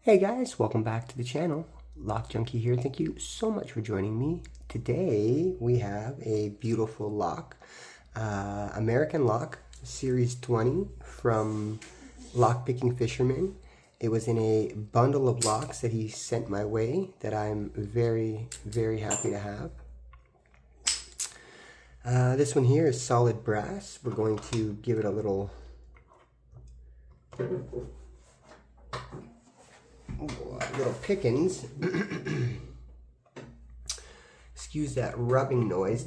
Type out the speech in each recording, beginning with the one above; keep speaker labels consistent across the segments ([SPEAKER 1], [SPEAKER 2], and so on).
[SPEAKER 1] Hey guys, welcome back to the channel. Lock Junkie here. Thank you so much for joining me. Today we have a beautiful lock, American lock, Series 20 from Lockpicking Fisherman. It was in a bundle of locks that he sent my way that I'm very, very happy to have. This one here is solid brass. We're going to give it a little pickings. Excuse that rubbing noise.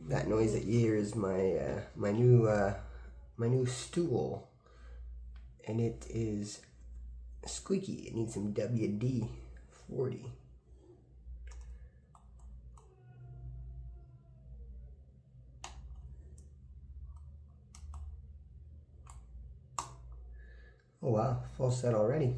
[SPEAKER 1] That noise that you hear is my new stool, and it is squeaky. It needs some WD-40. Oh wow, full set already.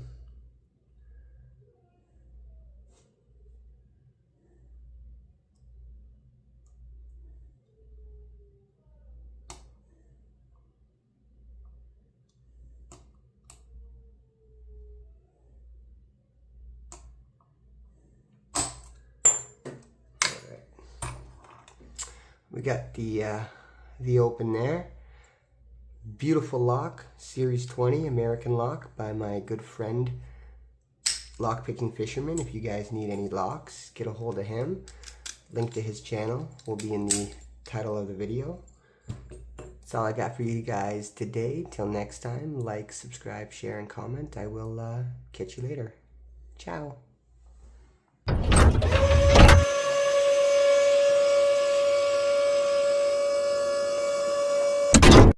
[SPEAKER 1] We got the open there. Beautiful lock, Series 20 American lock by my good friend Lockpicking Fisherman. If you guys need any locks, get a hold of him. Link to his channel will be in the title of the video. That's all I got for you guys today. Till next time, like, subscribe, share, and comment. I will catch you later. Ciao.